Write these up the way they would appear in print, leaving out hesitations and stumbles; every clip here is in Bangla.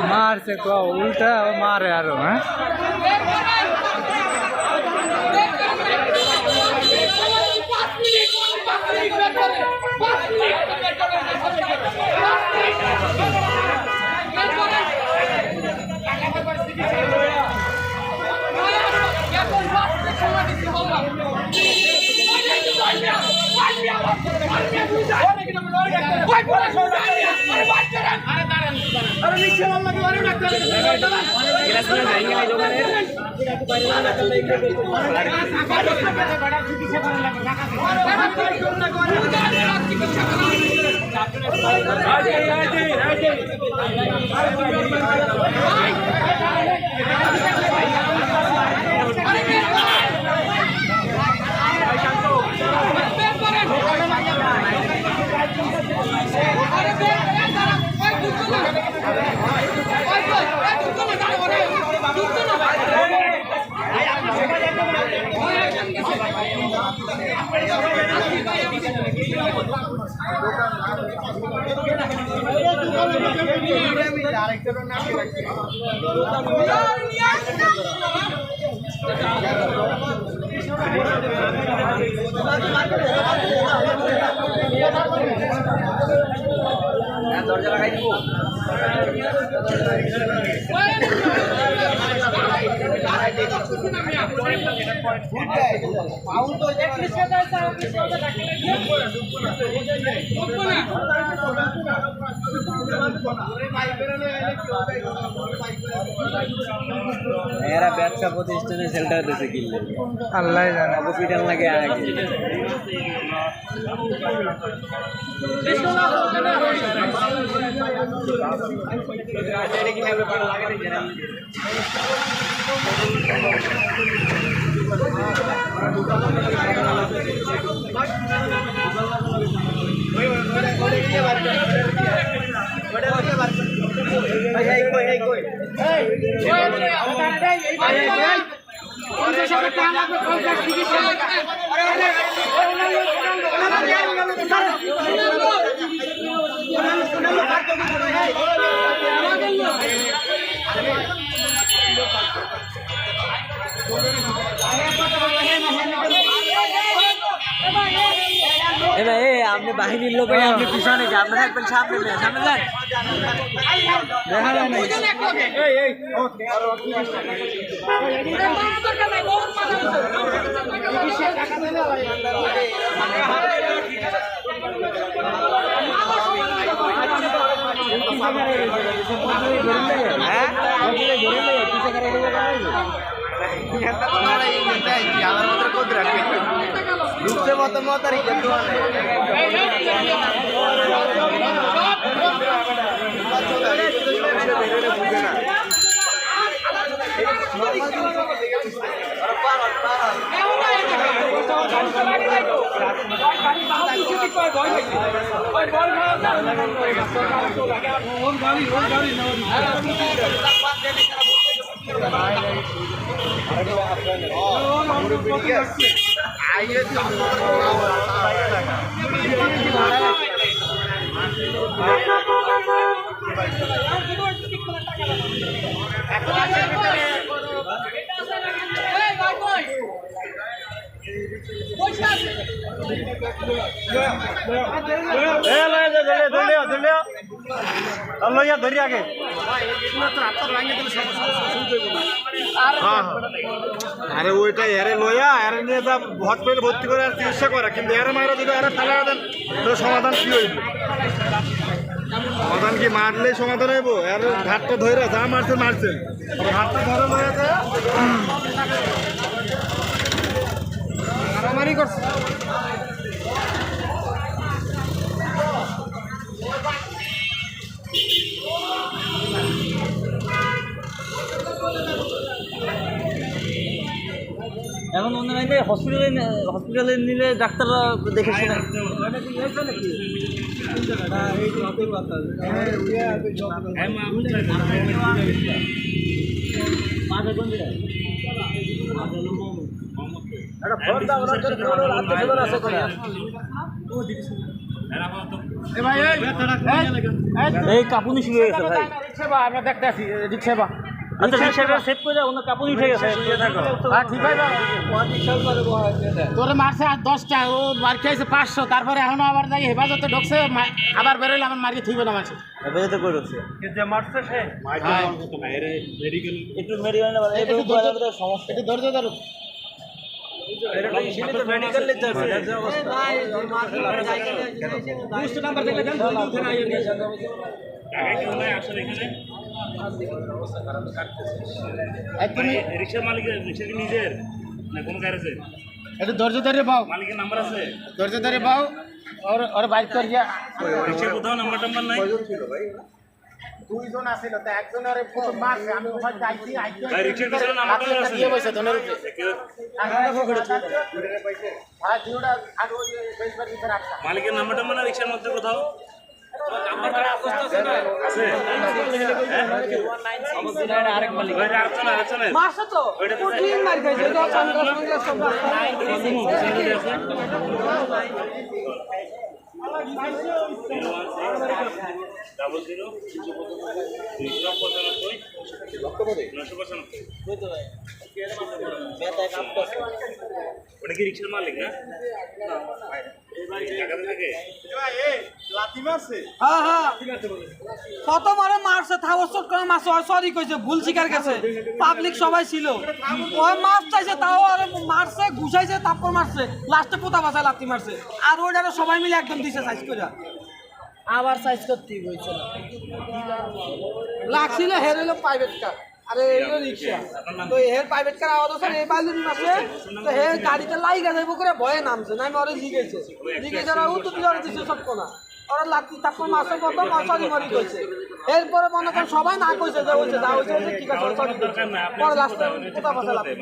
मार से को उल्टा मारे यार हैं दरजा लगाई দিব मेरा ব্যবসা প্রতিষ্ঠানে সেল্টার দিতে কিনলে আল্লাহ জানে হসপিটাল লাগে আগে আপনি বাহিনীর লোক আপনি পিছনে যান, আপনারা একবার সামনে যান, সামনে যান, দেখা যায় না। ঢুকতে মতো মতারি ধরি আগে আরে ওইটাই এরে লইয়া এরে নিয়ে যা হসপিটাল ভর্তি করে আর চিকিৎসা করা, কিন্তু এরে মারা যদি এরে ফেলা দেন তো সমাধান কি হইব? সমাধান কি মারলেই সমাধান হইব? এর ঘাটটা ধরে যা মারছে মারছেন, ঘাটটা ধরে লইয়া যায় মারামারি করছে। এখন অন্য হসপিটালে নিলে ডাক্তাররা দেখে শুনে এই কাপুনি শুয়ে গেছে ভাই, আমরা দেখতে আসি রিক্সা। আচ্ছা রিক্সাটা সেভ করে ওনার কাপুনি উঠে গেছে, ঠিক আছে। তোরে মারছে আর 10টা, ও মার খেয়েছে 500, তারপরে এখনো আবার যাই হেফাজতে ঢুকছে, আবার বেরোলে আমার মারিয়ে থইবে না মারছে, হেফাজতে করে ঢুকছে মারছে সে একটু মেডিকেল সমস্যা, একটু ধৈর্য ধরো। রিক্সার মালিকের রিক্সা কি নিজের না কোন গ্যারেজে? একটু ধৈর্য ধরে পাও, মালিকের নাম্বার আছে, ধৈর্য ধরে পাও। ওর বাইক কর গিয়া রিক্সার কোথাও নাম্বার টাম্বার নাই। দুইজন আছিল, তো একজন আরে প্রথম মারছে, আমি ওখানে যাইছি আইছি ভাই রিক্সার পিছনে নাম্বার আছে দিয়ে বসে ধনের উপরে আর দুইটা আর ওই বেশবার ভিতরে আটকা। মালিকের নাম্বার টাম্বার না রিক্সার মধ্যে কোথাও নাম্বার করা অবস্থা আছে না? আছে আরেক মালিক ওই আরেকজন মারছে তো তিন মার গেছে, তো সঙ্গে সব ওটা কি রিক্সার মালিক না? কত মারে মারছে, থাবসট করে মারছে, সরি কইছে, ভুল স্বীকার গেছে, পাবলিক সবাই ছিল, ওই মাছ চাইছে, তাও আর মারছে, ঘুষাইছে, তারপর মারছে, লাস্টে পোতা বাসায় লাথি মারছে, আর ওইটারও সবাই মিলে একদম দিছে সাইজ করে, আবার সাইজ করতেই বলছে লাগছিল। হের হইলো প্রাইভেট কার, আরে এইলো রিক্সা, তো হের প্রাইভেট কার আওয়াজ আছে, এই বাইলুন মাসে তো হে গাড়িতে লাইগা যাইব করে ভয়ে নামছে, না আমি ওরে জিগেছে আর ও তো তুলে দিচ্ছে সব কোনা, ওরা লাঠি তারপর মাসে প্রথম সরি মরি কইছে, এরপরে মনে করেন সবাই না কইছে যে হইছে যা হইছে ঠিক আছে সরি, পরে লাস্টে কোথা পাশে লাঠি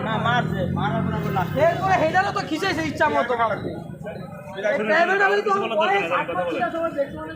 না মারছে, মারার পর লাস্টে এরপরে হেডারও তো খিচাইছে ইচ্ছা মতো মারছে। প্রাইভেট আমি তো ভয়ে 60 টাকা সময় দেখতে মানে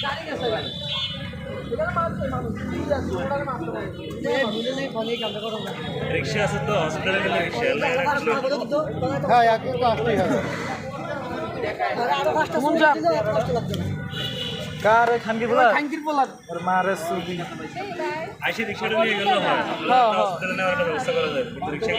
গাড়ি গেছে। এখানে মানুষ ঠিক আছে ওটাকে মারতে পারে রিক্সা আছে তো হসপিটালে গেলে রিক্সা হ্যাঁ একদিন তো আসতেই হবে। কার খানকি বলা খাঙ্কির পোলাদ ওর মারে সুদি আইসে রিক্সাটা নিয়ে গেলেও হয় হসপিটালে নেওয়ার একটা ব্যবস্থা করা যায় কিন্তু রিক্সা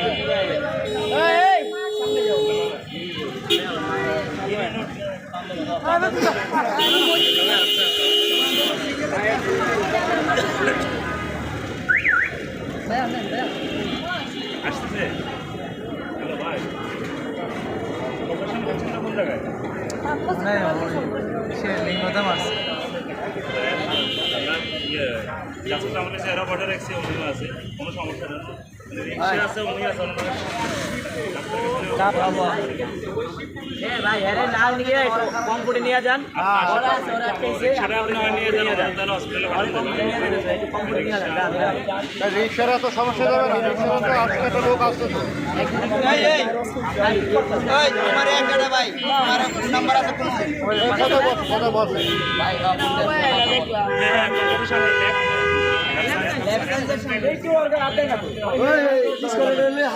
আসতেছে হ্যালো ভাই অপারেশন করছেন না কোন জায়গায় সে লিঙ্গতা মাছ যাচ্ছে আমার কাছে এরা অর্ডার রাখছে উনি আছে কোনো সমস্যা নেই রিক্সা আছে উনি আছে ভাই আরে লাল নিয়ে কম্পিউটার নিয়ে যান রিক্সাটা আপনি নিয়ে যান তাহলে হসপিটালে রিক্সারা তো সমস্যা যাবে না, রিক্সারা তো আজকে লোক আসছে তো। কথা বলছে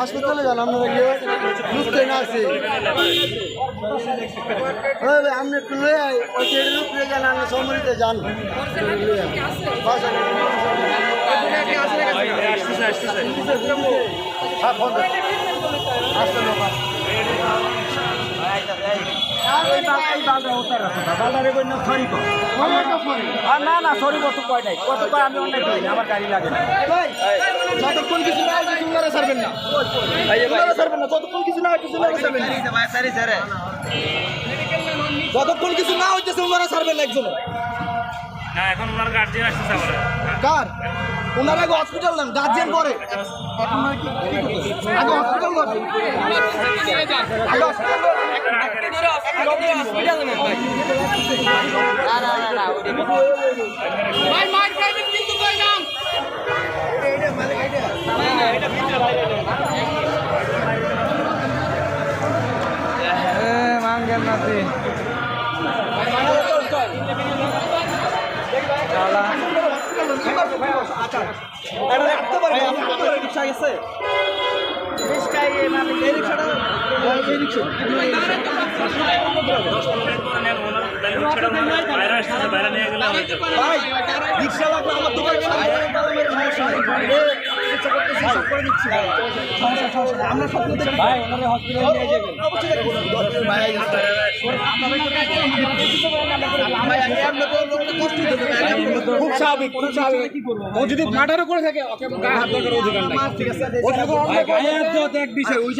হাসপাতালে যান আপনারা গিয়ে বুঝতে না আছে আপনি একটু লয়ে ওই লুকিয়ে যান আপনি সমরিতে যান না না সরি কত কয় নাই কত কয় আমি অনেক করি আমার গাড়ি লাগে না যতক্ষণ কিছু না হচ্ছে সুন্দর ছাড়বেন না ছাড়বেন না যতক্ষণ কিছু না হচ্ছে সুন্দর ছাড়বেন না যতক্ষণ কিছু না হচ্ছে সুন্দর ছাড়বেন না একজন না এখন ওনার গার্জিয়ান আসতেছে আমার কার ওনারা আগে হসপিটাল নেন গার্জিয়ান পরে আগে হসপিটাল মাঙ্গেন নাতি রিক্সা গেছে বাইরে নিয়ে গেলে রিক্সা লাগবে আমার দোকানে আমরা স্বপ্ন দেখি ভাই ওনারে হসপিটালে নিয়ে যাবেন খুব স্বাভাবিক খুব স্বাভাবিক ও যদি মার্ডারও করে থাকে ওকে গায়ে হাত দেওয়ার অধিকার নাই ঠিক আছে ও যদি গায়ে হাত দেওয়া এক বিষয় ওই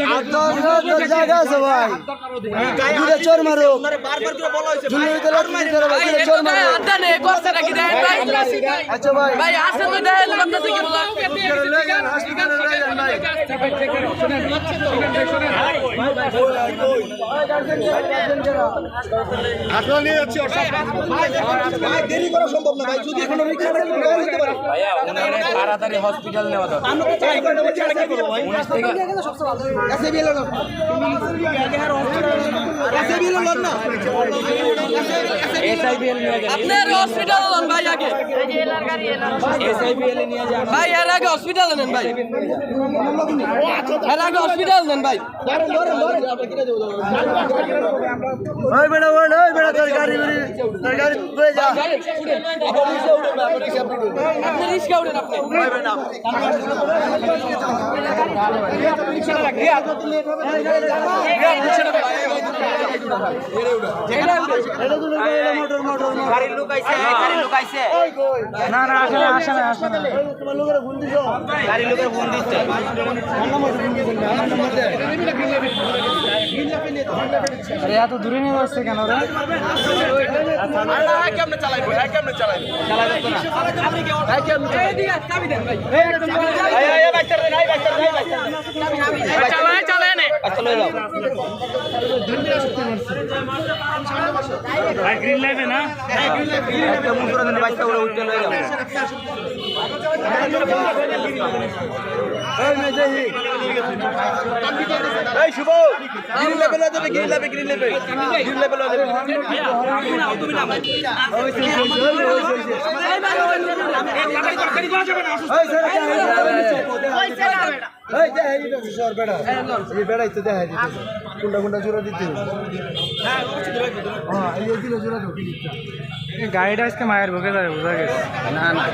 জায়গা আছে ভাই গায়ে হাত চোর মারো ওনারে বারবার করে বলা হয়েছে ভাই চোর মারো আড্ডা নেই করছে নাকি দেন ভাই আচ্ছা ভাই ভাই আসেন তো দেন আপনি কি বলা হাসপাতালে নিয়ে যাচ্ছি ভাই দেরি করা সম্ভব না ভাই যদি এখনো রিক্সা থাকে দিতে পারে ভাইয়া তাড়াতাড়ি হসপিটাল নেওয়া দরকার আমরা তো চাই করে বলছি আর কি করব ভাই এসএবি এলো না এসএবি এলো না এসআইবিএল নিয়ে যান আপনার হসপিটাল নেন ভাই আগে এসআইবিএল নিয়ে যান ভাই এর আগে হসপিটাল নেন ভাই এর আগে হসপিটাল নেন ভাই ওই বেটা তোর গাড়ি লয়ে যা আপনি রিস্কা উঠেন আপনি গাড়ির লোক আইছে না না আসে না তোমার লোকের ফোন দিছো গাড়ির লোকের ফোন দিচ্ছে আরে এত দূরে নিয়ে যাচ্ছে কেন রে কেমনে চালাইবো কেমনে চালাইবো এদিকে চাবি দেন ভাই চালায় চালায় নে ভাই গ্রিন লাইফে না একটা মুসুরা দেন বাইকটা উড়ে উঠতে লয়ে যাও এই মেজেহি এই শুভ গ্রিন লেভেল দেবে green level green level green level দেবে গাড়িটা আজকে মায়ের বুকে যাবে বোঝা গেছে না না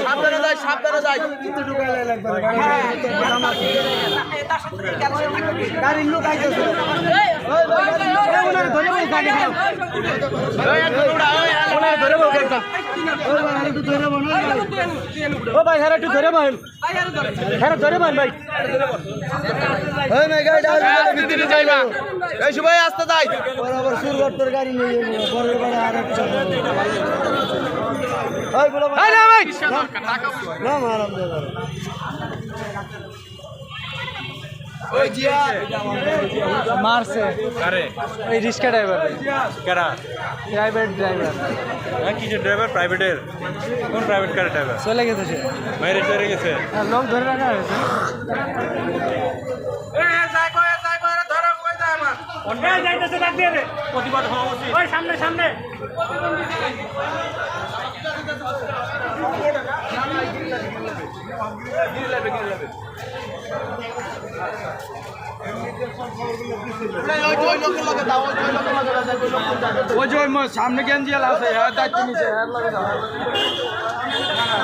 সাবধানে যাই সাবধানে যাই গাড়ির লোক আইতেছে ও ভাই হ্যাঁ একটু ধরে বল হ্যাঁ ধরে বল ভাই ওই মে গাড়িটা ভিতরে যাইবা এই সবাই আসতে যাই বরাবর সুরগড়ের গাড়ি নিয়ে বড় বড় আর একটা ওই বলো ভাই না ভাই না মারাম দে ওই জিয়া মারছে কারে এই রিক্সা ড্রাইভার কারা প্রাইভেট ড্রাইভার হ্যাঁ কি যে ড্রাইভার প্রাইভেটের কোন প্রাইভেট কারের ড্রাইভার চলে গেছে সে বাইরে চলে গেছে লোক ধরে রাখা হয়েছে প্রতিবাদ হওয়া উচিত সামনে সামনে ওই যে সামনে গেঞ্জি আছে দায়িত্ব নিছে